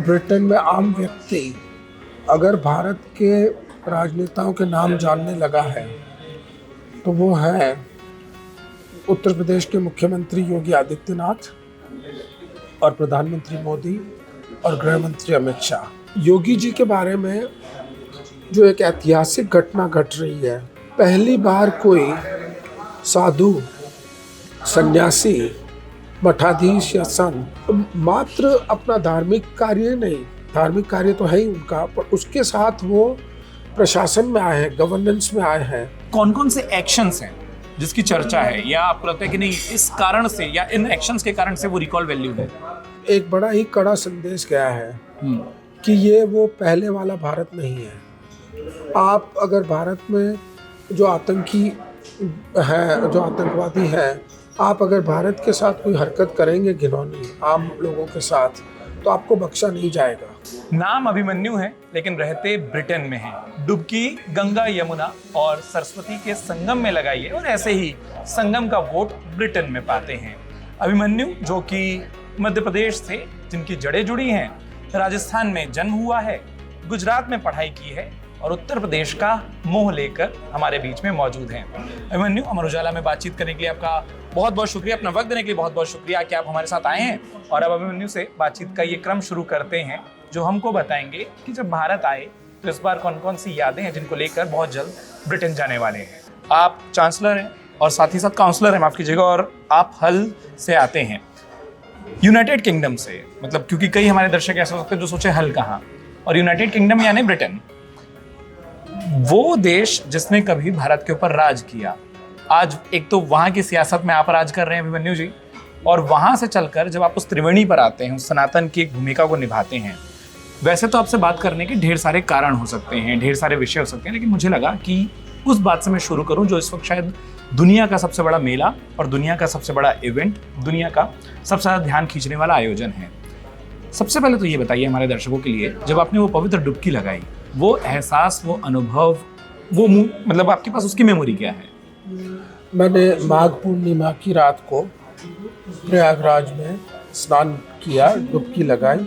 Britain में आम व्यक्ति अगर भारत के राजनेताओं के नाम जानने लगा है तो वो है उत्तर प्रदेश के मुख्यमंत्री योगी आदित्यनाथ और प्रधानमंत्री मोदी और गृह मंत्री अमित शाह। योगी जी के बारे में जो एक ऐतिहासिक घटना घट रही है, पहली बार कोई साधु, सन्यासी, मठाधीश या संत मात्र अपना धार्मिक कार्य नहीं, धार्मिक कार्य तो है ही उनका, पर उसके साथ वो प्रशासन में आए हैं, गवर्नेंस में आए हैं। कौन कौन से एक्शंस हैं जिसकी चर्चा है, या आपको लगता है कि नहीं इस कारण से या इन एक्शंस के कारण से वो रिकॉल वैल्यू है? एक बड़ा ही कड़ा संदेश गया है कि ये वो पहले वाला भारत नहीं है। आप अगर भारत में जो आतंकी है, जो आतंकवादी है, आप अगर भारत के साथ कोई हरकत करेंगे घिनौनी आम लोगों के साथ, तो आपको बख्शा नहीं जाएगा। नाम अभिमन्यु है लेकिन रहते ब्रिटेन में हैं। डुबकी गंगा, यमुना और सरस्वती के संगम में लगाई है और ऐसे ही संगम का वोट ब्रिटेन में पाते हैं। अभिमन्यु जो कि मध्य प्रदेश से जिनकी जड़ें जुड़ी हैं, राजस्थान में जन्म हुआ है, गुजरात में पढ़ाई की है और उत्तर प्रदेश का मोह लेकर हमारे बीच में मौजूद हैं। अभिमन्यु, अमर उजाला में बातचीत करने के लिए आपका बहुत बहुत शुक्रिया, अपना वक्त देने के लिए बहुत बहुत शुक्रिया कि आप हमारे साथ आए हैं। और अब अभिमन्यु से बातचीत का ये क्रम शुरू करते हैं जो हमको बताएंगे कि जब भारत आए तो इस बार कौन कौन सी यादें हैं जिनको लेकर बहुत जल्द ब्रिटेन जाने वाले हैं। आप चांसलर हैं और साथ ही साथ काउंसलर हैं, माफ कीजिएगा, और आप हल से आते हैं, यूनाइटेड किंगडम से। मतलब क्योंकि कई हमारे दर्शक ऐसे हो सकते हैं जो सोचे हल कहाँ, और यूनाइटेड किंगडम यानी ब्रिटेन, वो देश जिसने कभी भारत के ऊपर राज किया। आज एक तो वहां की सियासत में आप राज कर रहे हैं अभिमन्यु जी, और वहां से चलकर जब आप उस त्रिवेणी पर आते हैं, उस सनातन की एक भूमिका को निभाते हैं। वैसे तो आपसे बात करने के ढेर सारे कारण हो सकते हैं, ढेर सारे विषय हो सकते हैं, लेकिन मुझे लगा कि उस बात से मैं शुरू करूं जो इस वक्त शायद दुनिया का सबसे बड़ा मेला और दुनिया का सबसे बड़ा इवेंट, दुनिया का सबसे ज्यादा ध्यान खींचने वाला आयोजन है। सबसे पहले तो ये बताइए हमारे दर्शकों के लिए, जब आपने वो पवित्र डुबकी लगाई, वो एहसास, वो अनुभव, वो मतलब आपके पास उसकी मेमोरी क्या है? मैंने माघ पूर्णिमा की रात को प्रयागराज में स्नान किया, डुबकी लगाई,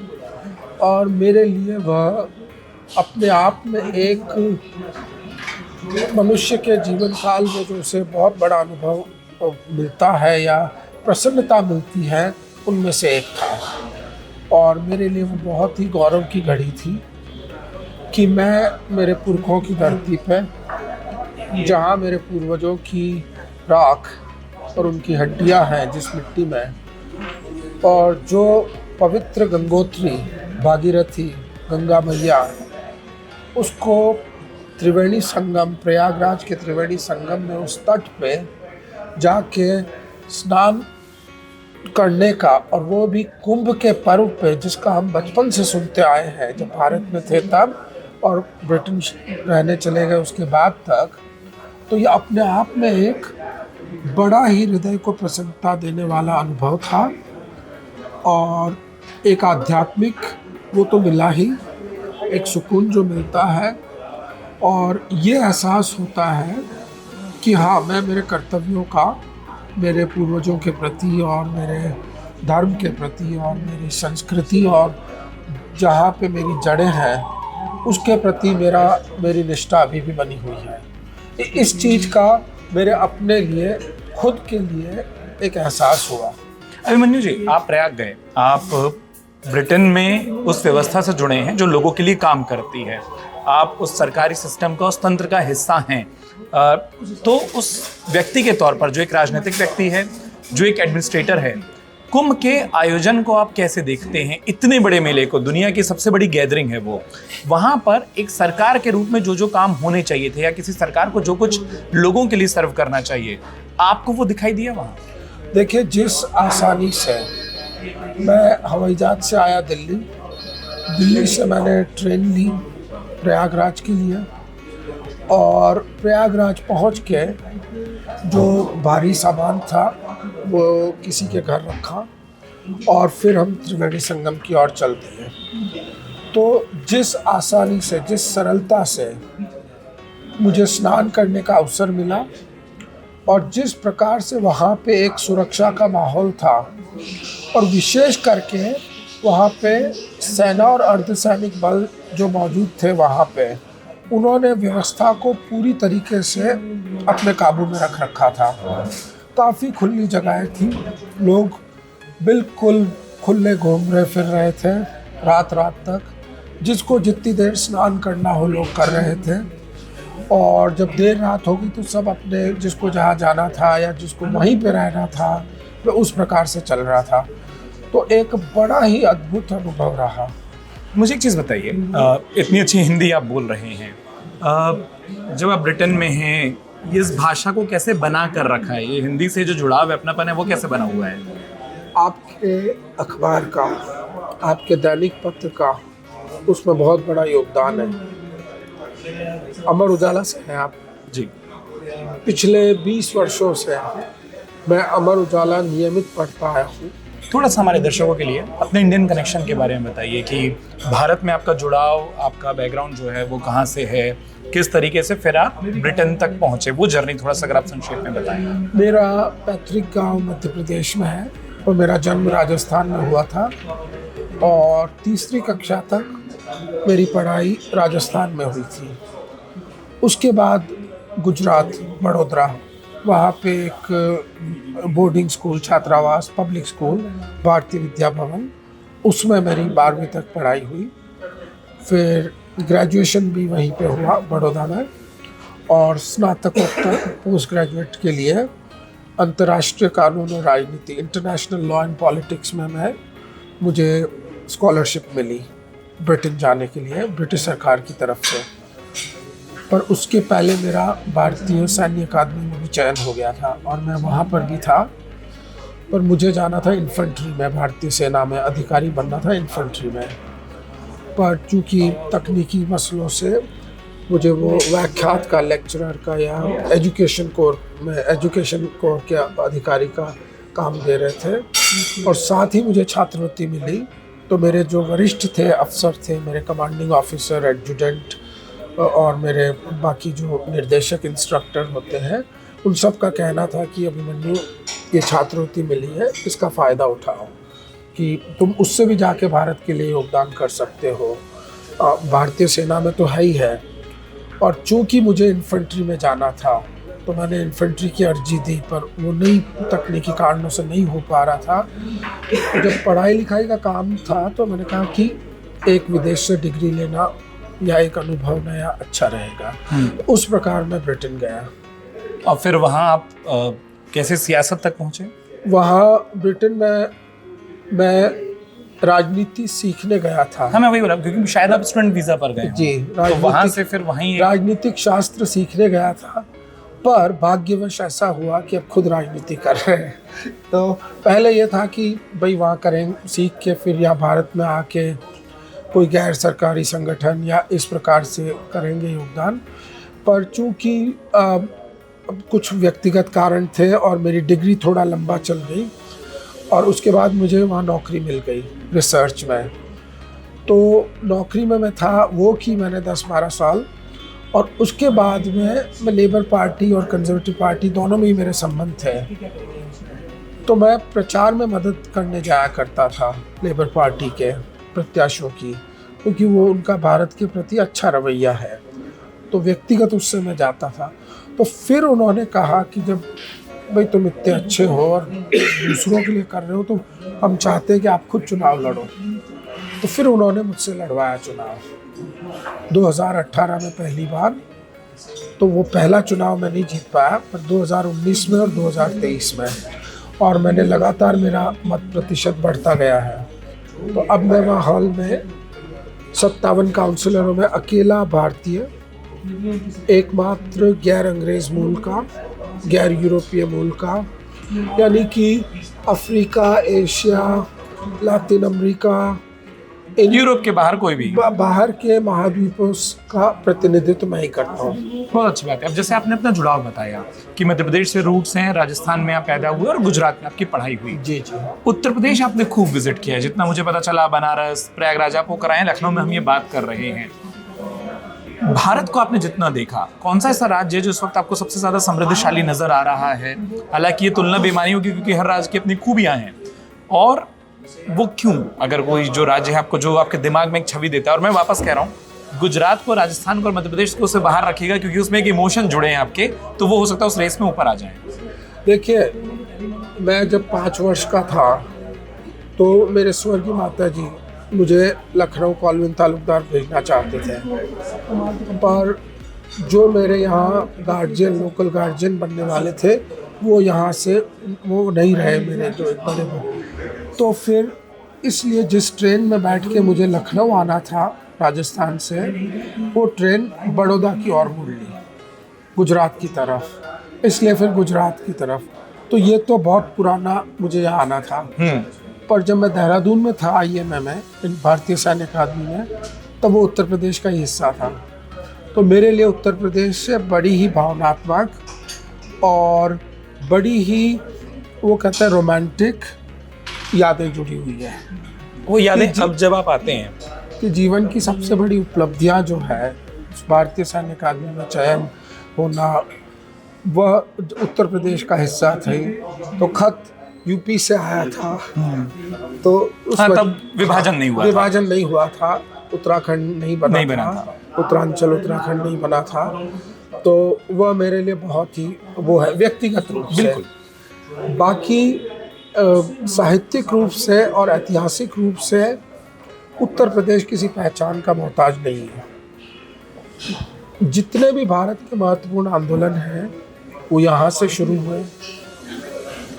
और मेरे लिए वह अपने आप में एक मनुष्य के जीवन काल में जो उसे बहुत बड़ा अनुभव मिलता है या प्रसन्नता मिलती है, उनमें से एक था। और मेरे लिए वो बहुत ही गौरव की घड़ी थी कि मैं मेरे पुरखों की धरती पे, जहाँ मेरे पूर्वजों की राख और उनकी हड्डियाँ हैं जिस मिट्टी में, और जो पवित्र गंगोत्री भागीरथी गंगा मैया, उसको त्रिवेणी संगम, प्रयागराज के त्रिवेणी संगम में उस तट पे जाके स्नान करने का, और वो भी कुंभ के पर्व पे, जिसका हम बचपन से सुनते आए हैं, जब भारत में थे तब और ब्रिटेन रहने चले गए उसके बाद तक, तो ये अपने आप में एक बड़ा ही हृदय को प्रसन्नता देने वाला अनुभव था। और एक आध्यात्मिक वो तो मिला ही, एक सुकून जो मिलता है, और ये एहसास होता है कि हाँ, मैं मेरे कर्तव्यों का, मेरे पूर्वजों के प्रति और मेरे धर्म के प्रति और मेरी संस्कृति और जहाँ पे मेरी जड़ें हैं उसके प्रति मेरी निष्ठा अभी भी बनी हुई है। इस चीज़ का मेरे अपने लिए, खुद के लिए एक एहसास हुआ। अभिमन्यु जी, आप प्रयाग गए, आप ब्रिटेन में उस व्यवस्था से जुड़े हैं जो लोगों के लिए काम करती है, आप उस सरकारी सिस्टम का, उस तंत्र का हिस्सा हैं, तो उस व्यक्ति के तौर पर, जो एक राजनीतिक व्यक्ति है, जो एक एडमिनिस्ट्रेटर है, कुंभ के आयोजन को आप कैसे देखते हैं? इतने बड़े मेले को, दुनिया की सबसे बड़ी गैदरिंग है वो, वहाँ पर एक सरकार के रूप में जो जो काम होने चाहिए थे, या किसी सरकार को जो कुछ लोगों के लिए सर्व करना चाहिए, आपको वो दिखाई दिया वहाँ? देखिए, जिस आसानी से मैं हवाई जहाज से आया दिल्ली से मैंने ट्रेन ली प्रयागराज के लिए, और प्रयागराज पहुंच के जो भारी सामान था वो किसी के घर रखा, और फिर हम त्रिवेणी संगम की ओर चल दिए। तो जिस आसानी से, जिस सरलता से मुझे स्नान करने का अवसर मिला, और जिस प्रकार से वहाँ पे एक सुरक्षा का माहौल था, और विशेष करके वहाँ पे सेना और अर्धसैनिक बल जो मौजूद थे वहाँ पे, उन्होंने व्यवस्था को पूरी तरीके से अपने काबू में रख रखा था। काफ़ी खुली जगहें थी, लोग बिल्कुल खुले घूम रहे फिर रहे थे रात रात तक, जिसको जितनी देर स्नान करना हो लोग कर रहे थे। और जब देर रात होगी तो सब अपने जिसको जहाँ जाना था या जिसको वहीं पे रहना था वो उस प्रकार से चल रहा था। तो एक बड़ा ही अद्भुत अनुभव रहा। मुझे एक चीज़ बताइए, इतनी अच्छी हिंदी आप बोल रहे हैं, जब आप ब्रिटेन में हैं, इस भाषा को कैसे बना कर रखा है? ये हिंदी से जो जुड़ाव है, अपनापन है, वो कैसे बना हुआ है? आपके अखबार का, आपके दैनिक पत्र का उसमें बहुत बड़ा योगदान है। अमर उजाला से हैं आप जी। पिछले 20 वर्षों से मैं अमर उजाला नियमित पढ़ता आया हूँ। थोड़ा सा हमारे दर्शकों के लिए अपने इंडियन कनेक्शन के बारे में बताइए कि भारत में आपका जुड़ाव, आपका बैकग्राउंड जो है वो कहाँ से है, किस तरीके से फिर आप ब्रिटेन तक पहुँचे, वो जर्नी थोड़ा सा अगर आप संक्षेप में बताएं। मेरा पैतृक गांव मध्य प्रदेश में है और मेरा जन्म राजस्थान में हुआ था और तीसरी कक्षा तक मेरी पढ़ाई राजस्थान में हुई थी। उसके बाद गुजरात, बड़ौदा, वहाँ पे एक बोर्डिंग स्कूल, छात्रावास, पब्लिक स्कूल, भारतीय विद्या भवन, उसमें मेरी 12वीं तक पढ़ाई हुई। फिर ग्रेजुएशन भी वहीं पे हुआ बड़ौदा में और स्नातकोत्तर पोस्ट ग्रेजुएट के लिए अंतर्राष्ट्रीय कानून और राजनीति, इंटरनेशनल लॉ एंड पॉलिटिक्स में मुझे स्कॉलरशिप मिली ब्रिटेन जाने के लिए ब्रिटिश सरकार की तरफ से। पर उसके पहले मेरा भारतीय सैन्य अकादमी में भी चयन हो गया था और मैं वहाँ पर भी था, पर मुझे जाना था इन्फेंट्री में, भारतीय सेना में अधिकारी बनना था इन्फेंट्री में। पर चूँकि तकनीकी मसलों से मुझे वो व्याख्यात का, लेक्चरर का या एजुकेशन कोर के अधिकारी का काम दे रहे थे और साथ ही मुझे छात्रवृत्ति मिली। तो मेरे जो वरिष्ठ थे, अफसर थे, मेरे कमांडिंग ऑफिसर, एडजुटेंट और मेरे बाकी जो निर्देशक, इंस्ट्रक्टर होते हैं, उन सब का कहना था कि अभिमन्यु, ये छात्रवृत्ति मिली है, इसका फ़ायदा उठाओ कि तुम उससे भी जाके भारत के लिए योगदान कर सकते हो। भारतीय सेना में तो है ही है। और चूँकि मुझे इन्फेंट्री में जाना था तो मैंने इन्फेंट्री की अर्जी दी, पर वो नई तकनीकी कारणों से नहीं हो पा रहा था। तो जब पढ़ाई लिखाई का काम था तो मैंने कहा कि एक विदेश से डिग्री लेना या एक अनुभव नया अच्छा रहेगा। तो उस प्रकार मैं ब्रिटेन गया। और फिर वहाँ आप कैसे सियासत तक पहुँचे? वहाँ ब्रिटेन में मैं राजनीति सीखने गया था। हाँ, मैं वही बोला, क्योंकि शायद आप स्टूडेंट वीज़ा पर गए जी, तो वहाँ से फिर वहीं राजनीतिक शास्त्र सीखने गया था। पर भाग्यवश ऐसा हुआ कि अब खुद राजनीति कर रहे हैं। तो पहले ये था कि भाई वहाँ करें, सीख के फिर या भारत में आके कोई गैर सरकारी संगठन या इस प्रकार से करेंगे योगदान। पर चूँकि कुछ व्यक्तिगत कारण थे और मेरी डिग्री थोड़ा लंबा चल गई और उसके बाद मुझे वहाँ नौकरी मिल गई रिसर्च में। तो नौकरी में मैं था, वो की मैंने 10-12 साल। और उसके बाद में मैं लेबर पार्टी और कंजर्वेटिव पार्टी दोनों में ही मेरे संबंध थे। तो मैं प्रचार में मदद करने जाया करता था लेबर पार्टी के प्रत्याशियों की, क्योंकि वो उनका भारत के प्रति अच्छा रवैया है। तो व्यक्तिगत उससे मैं जाता था। तो फिर उन्होंने कहा कि जब भाई तुम इतने अच्छे हो और दूसरों के लिए कर रहे हो तो हम चाहते हैं कि आप खुद चुनाव लड़ो। तो फिर उन्होंने मुझसे लड़वाया चुनाव 2018 में पहली बार। तो वो पहला चुनाव मैं नहीं जीत पाया, पर 2019 में और 2023 में, और मैंने लगातार, मेरा मत प्रतिशत बढ़ता गया है। तो अब मैं वहाँ हॉल में 57 काउंसलरों में अकेला भारतीय, एकमात्र गैर अंग्रेज मूल का, गैर यूरोपीय मूल का, यानी कि Africa, Asia, Latin America, Europe के बाहर कोई भी बाहर के महाद्वीपों का प्रतिनिधित्व मैं ही करता हूँ। बहुत अच्छी बात है। अब जैसे आपने अपना जुड़ाव बताया कि मध्य प्रदेश से रूट्स हैं, राजस्थान में आप पैदा हुए और गुजरात में आपकी पढ़ाई हुई। जी जी। उत्तर प्रदेश आपने खूब विजिट किया है, जितना मुझे पता चला, बनारस, प्रयागराज आप होकर आए, लखनऊ में हम ये बात कर रहे हैं। भारत को आपने जितना देखा, कौन सा ऐसा राज्य है जो इस वक्त आपको सबसे ज्यादा समृद्धशाली नजर आ रहा है? हालांकि ये तुलना बेमानी होगी क्योंकि हर राज्य की अपनी खूबियां हैं। और वो क्यों? अगर कोई जो राज्य है आपको, जो आपके दिमाग में एक छवि देता है, और मैं वापस कह रहा हूँ, गुजरात को, राजस्थान को और मध्य प्रदेश को उससे बाहर रखिएगा क्योंकि उसमें एक इमोशन जुड़े हैं आपके, तो वो हो सकता है उस रेस में ऊपर आ जाए। देखिए, मैं जब 5 वर्ष का था तो मेरे स्वर्गीय माता जी मुझे लखनऊ कॉलविन तालुकदार भेजना चाहते थे, पर जो मेरे यहाँ गार्जियन, लोकल गार्जियन बनने वाले थे, वो यहाँ से वो नहीं रहे, मेरे जो एक बड़े भाई। तो फिर इसलिए जिस ट्रेन में बैठ के मुझे लखनऊ आना था राजस्थान से, वो ट्रेन बड़ौदा की ओर मुड़ ली, गुजरात की तरफ। इसलिए फिर गुजरात की तरफ, तो ये तो बहुत पुराना मुझे यहाँ आना था। पर जब मैं देहरादून में था IMA में, भारतीय सैन्य अकादमी में, तब वो उत्तर प्रदेश का ही हिस्सा था। तो मेरे लिए उत्तर प्रदेश से बड़ी ही भावनात्मक और बड़ी ही, वो कहते हैं, रोमांटिक यादें जुड़ी हुई है। वो यादें अब जब आप आते हैं कि जीवन की सबसे बड़ी उपलब्धियां जो है, भारतीय सैन्य अकादमी में चयन होना, वह उत्तर प्रदेश का हिस्सा थे। तो खत यूपी से आया था, तो उस तब विभाजन नहीं हुआ था, उत्तराखंड नहीं बना था, उत्तरांचल उत्तराखंड नहीं बना था। तो वह मेरे लिए बहुत ही वो है व्यक्तिगत रूप से। बिल्कुल। बाकी साहित्यिक रूप से और ऐतिहासिक रूप से उत्तर प्रदेश किसी पहचान का मोहताज नहीं है। जितने भी भारत के महत्वपूर्ण आंदोलन हैं वो यहाँ से शुरू हुए।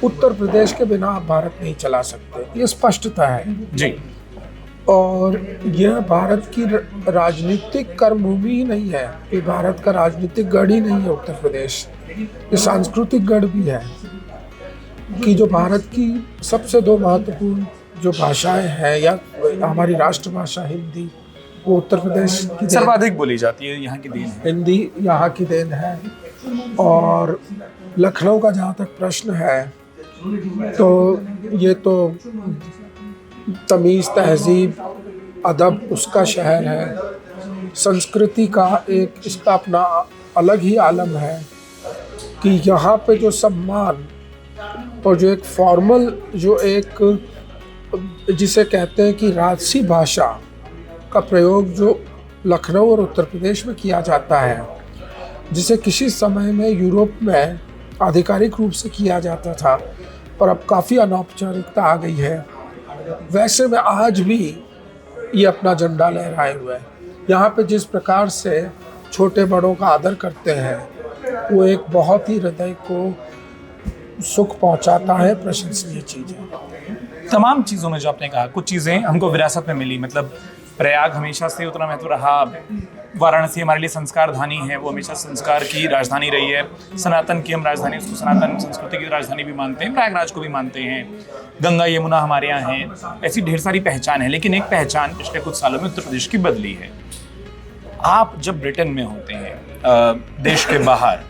उत्तर प्रदेश के बिना आप भारत नहीं चला सकते, ये स्पष्टता है जी। और यह भारत की राजनीतिक कर्मभूमि ही नहीं है, ये भारत का राजनीतिक गढ़ ही नहीं है उत्तर प्रदेश, ये सांस्कृतिक गढ़ भी है। कि जो भारत की सबसे 2 महत्वपूर्ण जो भाषाएं हैं, या हमारी राष्ट्रभाषा हिंदी, वो उत्तर प्रदेश की सर्वाधिक बोली जाती है, यहाँ की देन है। हिंदी यहाँ की देन है। और लखनऊ का जहाँ तक प्रश्न है, तो ये तो तमीज़, तहजीब, अदब उसका शहर है। संस्कृति का एक इसका अपना अलग ही आलम है कि यहाँ पे जो सम्मान और जो एक फॉर्मल, जो एक जिसे कहते हैं कि राजसी भाषा का प्रयोग जो लखनऊ और उत्तर प्रदेश में किया जाता है, जिसे किसी समय में यूरोप में आधिकारिक रूप से किया जाता था, पर अब काफ़ी अनौपचारिकता आ गई है, वैसे में आज भी ये अपना झंडा लहराए हुए है। यहाँ पे जिस प्रकार से छोटे बड़ों का आदर करते हैं, वो एक बहुत ही हृदय को सुख पहुँचाता है, प्रशंसनीय चीज़ है। तमाम चीज़ों में जो आपने कहा, कुछ चीज़ें हमको विरासत में मिली, मतलब प्रयाग हमेशा से उतना महत्व रहा, वाराणसी हमारे लिए संस्कार धानी है, वो हमेशा संस्कार की राजधानी रही है। सनातन की हम राजधानी, उसको सनातन संस्कृति की राजधानी भी मानते हैं, प्रयागराज को भी मानते हैं, गंगा यमुना हमारे यहाँ हैं, ऐसी ढेर सारी पहचान है। लेकिन एक पहचान पिछले कुछ सालों में उत्तर प्रदेश की बदली है। आप जब ब्रिटेन में होते हैं देश के बाहर,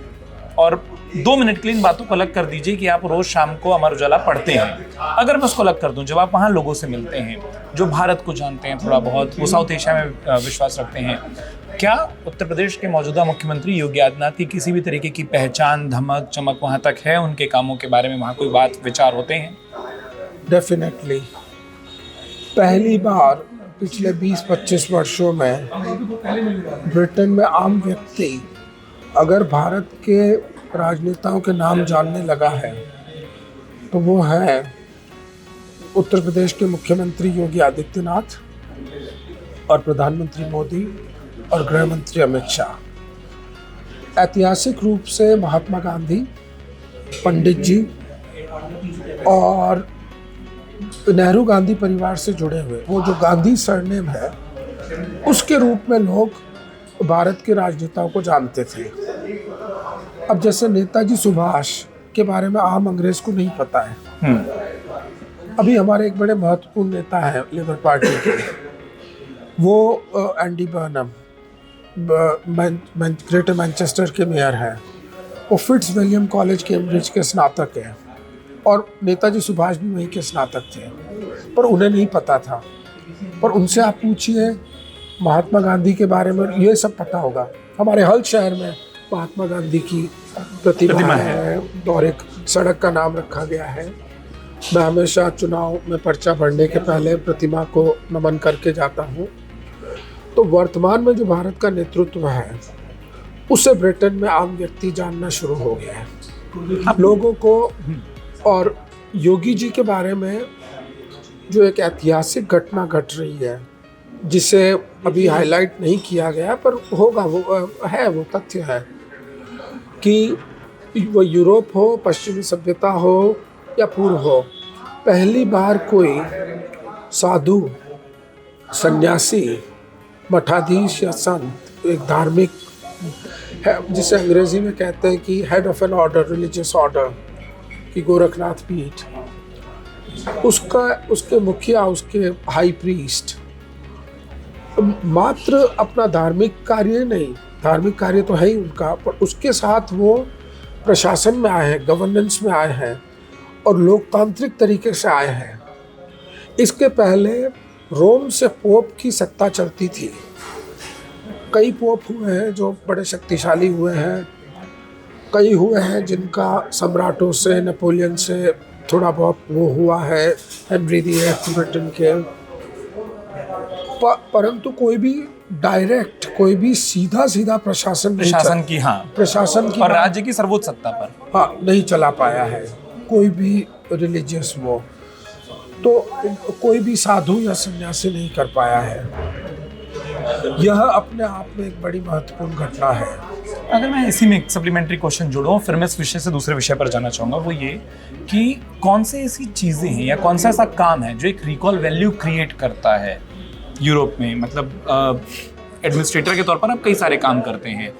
और 2 मिनट के लिए इन बातों को अलग कर दीजिए कि आप रोज शाम को अमर उजाला पढ़ते हैं, अगर मैं उसको अलग कर दूं, जब आप वहाँ लोगों से मिलते हैं जो भारत को जानते हैं थोड़ा बहुत, वो साउथ एशिया में विश्वास रखते हैं, क्या उत्तर प्रदेश के मौजूदा मुख्यमंत्री योगी आदित्यनाथ की किसी भी तरीके की पहचान, धमक, चमक वहाँ तक है? उनके कामों के बारे में वहाँ कोई बात विचार होते हैं? डेफिनेटली पहली बार पिछले 20-25 वर्षों में ब्रिटेन में आम व्यक्ति अगर भारत के राजनेताओं के नाम जानने लगा है, तो वो है उत्तर प्रदेश के मुख्यमंत्री योगी आदित्यनाथ और प्रधानमंत्री मोदी और गृह मंत्री अमित शाह। ऐतिहासिक रूप से महात्मा गांधी, पंडित जी और नेहरू गांधी परिवार से जुड़े हुए, वो जो गांधी सरनेम है, उसके रूप में लोग भारत के राजनेताओं को जानते थे। अब जैसे नेताजी सुभाष के बारे में आम अंग्रेज को नहीं पता है। अभी हमारे एक बड़े महत्वपूर्ण नेता हैं लेबर पार्टी के, वो एंडी बर्नम, ग्रेटर मैनचेस्टर के मेयर हैं। वो फिट्स विलियम कॉलेज कैम्ब्रिज के स्नातक हैं और नेताजी सुभाष भी वहीं के स्नातक थे, पर उन्हें नहीं पता था। पर उनसे आप पूछिए महात्मा गांधी के बारे में, ये सब पता होगा। हमारे हल शहर में महात्मा गांधी की प्रतिमा है और एक सड़क का नाम रखा गया है। मैं हमेशा चुनाव में पर्चा भरने के पहले प्रतिमा को नमन करके जाता हूँ। तो वर्तमान में जो भारत का नेतृत्व है उसे ब्रिटेन में आम व्यक्ति जानना शुरू हो गया है। लोगों को और योगी जी के बारे में जो एक ऐतिहासिक घटना घट रही है जिसे अभी हाईलाइट नहीं किया गया पर होगा, वो तथ्य है कि वो यूरोप हो, पश्चिमी सभ्यता हो या पूर्व हो, पहली बार कोई साधु, सन्यासी, मठाधीश या संत, एक धार्मिक है जिसे अंग्रेजी में कहते हैं कि head of an order, religious order की गोरखनाथ पीठ, उसके मुखिया, उसके हाई प्रीस्ट मात्र अपना धार्मिक कार्य नहीं, धार्मिक कार्य तो है ही उनका, पर उसके साथ वो प्रशासन में आए हैं, गवर्नेंस में आए हैं और लोकतांत्रिक तरीके से आए हैं। इसके पहले रोम से पोप की सत्ता चलती थी। कई पोप हुए हैं जो बड़े शक्तिशाली हुए हैं, कई हुए हैं जिनका सम्राटों से, नेपोलियन से थोड़ा बहुत वो हुआ है, हेनरी VIII ब्रिटेन के, परंतु कोई भी डायरेक्ट, कोई भी सीधा प्रशासन की और राज्य की सर्वोच्च सत्ता पर नहीं चला पाया है कोई भी रिलीजियस वो, तो कोई भी साधु या सन्यासी नहीं कर पाया है। यह अपने आप में एक बड़ी महत्वपूर्ण घटना है। अगर मैं इसी में एक सप्लीमेंट्री क्वेश्चन जोड़ूं, फिर मैं इस विषय से दूसरे विषय पर जाना चाहूँगा, वो ये कि कौन से ऐसी चीज़ें हैं या कौन सा ऐसा काम है जो एक रिकॉल वैल्यू क्रिएट करता है यूरोप में। मतलब एडमिनिस्ट्रेटर के तौर पर आप कई सारे काम करते हैं,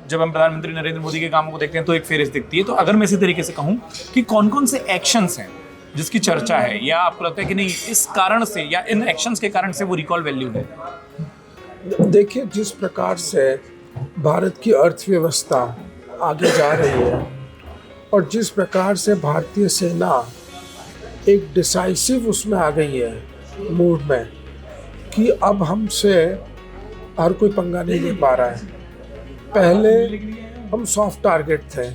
जब हम प्रधानमंत्री नरेंद्र मोदी के कामों को देखते हैं तो एक फेरिस्त दिखती है। तो अगर मैं इसी तरीके से कहूँ कि कौन कौन से एक्शंस हैं जिसकी चर्चा है, या आपको लगता है कि नहीं इस कारण से या इन एक्शंस के कारण से वो रिकॉल वैल्यू है? देखिए, जिस प्रकार से भारत की अर्थव्यवस्था आगे जा रही है और जिस प्रकार से भारतीय सेना एक डिसाइसिव उसमें आ गई है मूड में कि अब हमसे हर कोई पंगा नहीं ले पा रहा है। पहले हम सॉफ्ट टारगेट थे,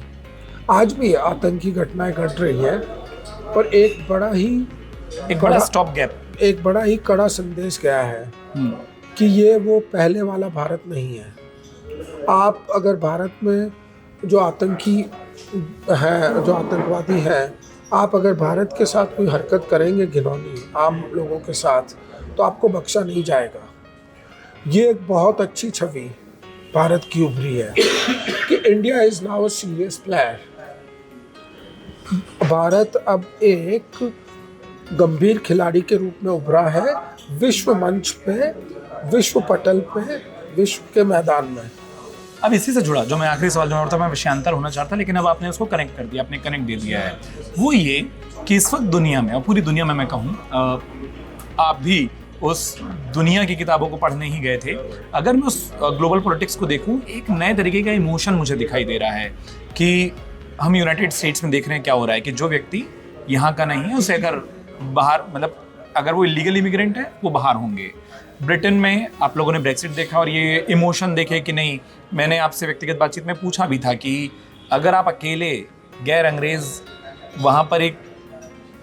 आज भी आतंकी घटनाएं घट रही हैं, पर एक बड़ा स्टॉप गैप, एक बड़ा ही कड़ा संदेश गया है कि ये वो पहले वाला भारत नहीं है। आप अगर भारत में जो आतंकी हैं, जो आतंकवादी हैं, आप अगर भारत के साथ कोई हरकत करेंगे घिनौनी आम लोगों के साथ, तो आपको बख्शा नहीं जाएगा। ये एक बहुत अच्छी छवि भारत की उभरी है कि India is now a serious player. Bharat अब एक गंभीर खिलाड़ी के रूप में उभरा है विश्व मंच पे, विश्व पटल पे, विश्व के मैदान में। अब इसी से जुड़ा जो मैं आखिरी सवाल जो था, मैं विषयांतर होना चाहता, लेकिन अब आपने उसको कनेक्ट कर दिया, आपने कनेक्ट दे दिया है। वो ये कि इस वक्त दुनिया में और पूरी दुनिया में मैं कहूँ, आप भी उस दुनिया की किताबों को पढ़ने ही गए थे। अगर मैं उस ग्लोबल पॉलिटिक्स को देखूं, एक नए तरीके का इमोशन मुझे दिखाई दे रहा है कि हम यूनाइटेड स्टेट्स में देख रहे हैं क्या हो रहा है कि जो व्यक्ति यहाँ का नहीं है उसे अगर बाहर, मतलब अगर वो इलीगल इमिग्रेंट है वो बाहर होंगे। ब्रिटेन में आप लोगों ने ब्रेक्सिट देखा और ये इमोशन देखे कि नहीं। मैंने आपसे व्यक्तिगत बातचीत में पूछा भी था कि अगर आप अकेले गैर अंग्रेज वहाँ पर एक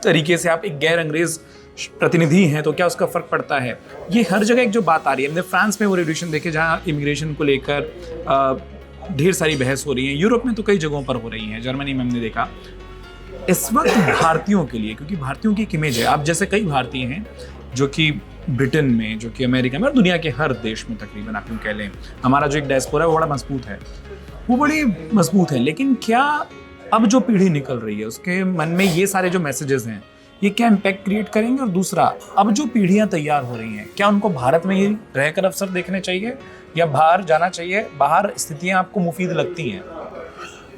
तरीके से आप एक गैर अंग्रेज प्रतिनिधि हैं तो क्या उसका फर्क पड़ता है। ये हर जगह एक जो बात आ रही है, हमने फ्रांस में वो रेवोल्यूशन देखे जहाँ इमिग्रेशन को लेकर ढेर सारी बहस हो रही है। यूरोप में तो कई जगहों पर हो रही है, जर्मनी में हमने देखा। इस वक्त भारतीयों के लिए, क्योंकि भारतीयों की एक इमेज है, आप जैसे कई भारतीय हैं जो कि ब्रिटेन में, जो कि अमेरिका में और दुनिया के हर देश में तकरीबन आप यूँ कह लें, हमारा जो एक डायस्पोरा है वो बड़ा मजबूत है, वो बड़ी मजबूत है। लेकिन क्या अब जो पीढ़ी निकल रही है उसके मन में ये सारे जो मैसेजेस हैं ये क्या इम्पैक्ट क्रिएट करेंगे? और दूसरा, अब जो पीढ़ियां तैयार हो रही हैं क्या उनको भारत में ही रहकर अवसर देखने चाहिए या बाहर जाना चाहिए? बाहर स्थितियां आपको मुफीद लगती हैं?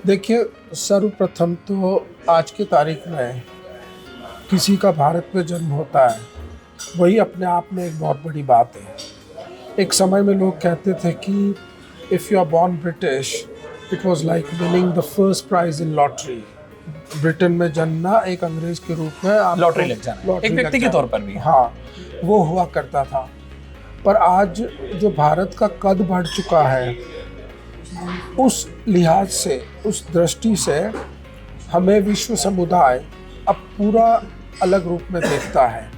देखिए, सर्वप्रथम तो आज की तारीख में किसी का भारत में जन्म होता है वही अपने आप में एक बहुत बड़ी बात है। एक समय में लोग कहते थे कि if you are born British it was like winning the first prize in lottery. Britain में जन्मना एक अंग्रेज के रूप में आप लॉटरी लग जाना, एक व्यक्ति के तौर पर भी, हाँ, वो हुआ करता था। पर आज जो भारत का कद बढ़ चुका है, उस लिहाज से, उस दृष्टि से हमें विश्व समुदाय अब पूरा अलग रूप में देखता है।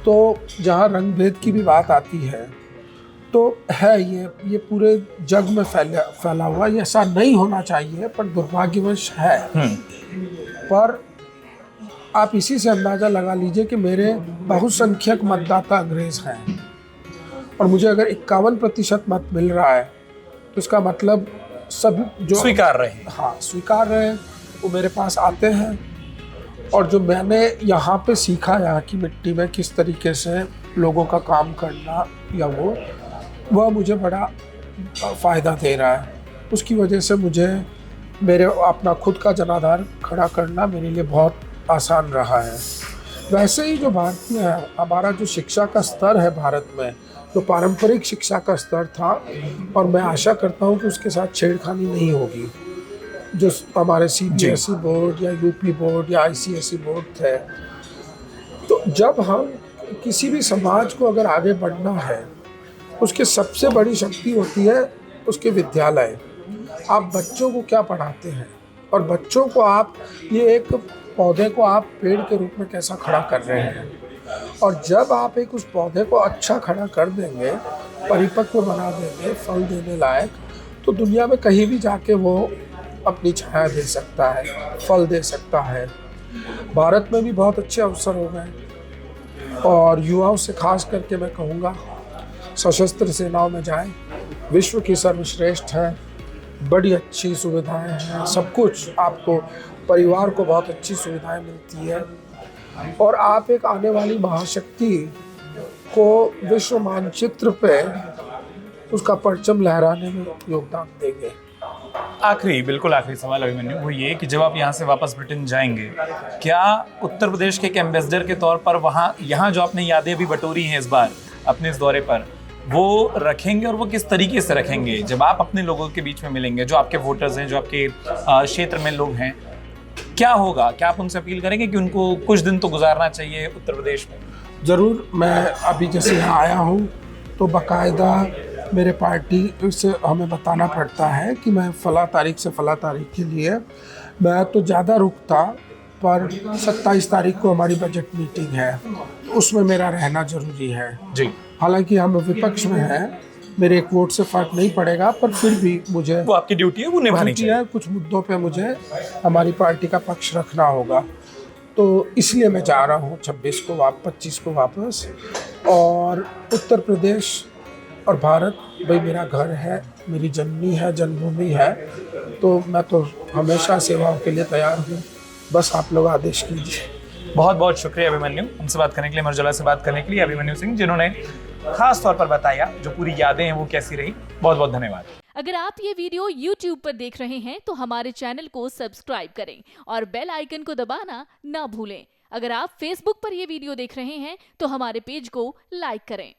तो जहाँ रंग भेद की भी बात आती है तो है ये पूरे जग में फैला हुआ, ये ऐसा नहीं होना चाहिए पर दुर्भाग्यवश है। पर आप इसी से अंदाज़ा लगा लीजिए कि मेरे बहुसंख्यक मतदाता अंग्रेज हैं और मुझे अगर 51% मत मिल रहा है तो इसका मतलब सभी जो स्वीकार रहे हैं, हाँ स्वीकार रहे हैं, वो मेरे पास आते हैं। और जो मैंने यहाँ पे सीखा, यहाँ की मिट्टी में किस तरीके से लोगों का काम करना या वह मुझे बड़ा फ़ायदा दे रहा है। उसकी वजह से मुझे मेरे अपना खुद का जनाधार खड़ा करना मेरे लिए बहुत आसान रहा है। वैसे ही जो भारतीय है, हमारा जो शिक्षा का स्तर है भारत में, जो पारंपरिक शिक्षा का स्तर था, और मैं आशा करता हूँ कि उसके साथ छेड़खानी नहीं होगी। जो हमारे CBSE बोर्ड या UP बोर्ड या ICSE बोर्ड थे, तो जब हम किसी भी समाज को अगर आगे बढ़ना है, उसकी सबसे बड़ी शक्ति होती है उसके विद्यालय। आप बच्चों को क्या पढ़ाते हैं और बच्चों को आप ये एक पौधे को आप पेड़ के रूप में कैसा खड़ा कर रहे हैं। और जब आप एक उस पौधे को अच्छा खड़ा कर देंगे, परिपक्व बना देंगे, फल देने लायक, तो दुनिया में कहीं भी जाके वो अपनी छाया दे सकता है, फल दे सकता है। भारत में भी बहुत अच्छे अवसर हो गए और युवाओं से खास करके मैं कहूँगा सशस्त्र सेनाओं में जाएं, विश्व की सर्वश्रेष्ठ है, बड़ी अच्छी सुविधाएं हैं, सब कुछ आपको, परिवार को बहुत अच्छी सुविधाएं मिलती है और आप एक आने वाली महाशक्ति को विश्व मानचित्र पे उसका परचम लहराने में योगदान देंगे। बिल्कुल आखिरी सवाल अभिमन्यु, वो ये कि जब आप यहाँ से वापस ब्रिटेन जाएंगे, क्या उत्तर प्रदेश के एक एम्बेसडर के तौर पर वहाँ यहाँ जो आपने यादें भी बटोरी हैं इस बार अपने इस दौरे पर, वो रखेंगे और वो किस तरीके से रखेंगे जब आप अपने लोगों के बीच में मिलेंगे, जो आपके वोटर्स हैं, जो आपके क्षेत्र में लोग हैं? क्या होगा, क्या आप उनसे अपील करेंगे कि उनको कुछ दिन तो गुजारना चाहिए उत्तर प्रदेश में? ज़रूर। मैं अभी जैसे यहाँ आया हूँ तो बाकायदा मेरे पार्टी से हमें बताना पड़ता है कि मैं फ़ला तारीख से फ़ला तारीख के लिए, मैं तो ज़्यादा रुकता, पर 27 तारीख को हमारी बजट मीटिंग है, तो उसमें मेरा रहना ज़रूरी है जी। हालांकि हम विपक्ष में हैं, मेरे एक वोट से फ़र्क नहीं पड़ेगा, पर फिर भी मुझे वो आपकी ड्यूटी है, वो निभानी चाहिए। कुछ मुद्दों पे मुझे हमारी पार्टी का पक्ष रखना होगा, तो इसलिए मैं जा रहा हूँ 26 को 25 को वापस। और उत्तर प्रदेश और भारत भाई मेरा घर है, मेरी जन्मी है, जन्मभूमि है, तो मैं तो हमेशा सेवाओं के लिए तैयार हूँ। बस आप लोग आदेश कीजिए। बहुत बहुत शुक्रिया अभिमन्यु, हमसे बात करने के लिए, अमर से बात करने के लिए। अभिमन्यु सिंह, जिन्होंने खास तौर पर बताया जो पूरी यादें हैं वो कैसी रही। बहुत बहुत धन्यवाद। अगर आप ये वीडियो YouTube पर देख रहे हैं तो हमारे चैनल को सब्सक्राइब करें और बेल आइकन को दबाना ना भूलें। अगर आप Facebook पर ये वीडियो देख रहे हैं तो हमारे पेज को लाइक करें।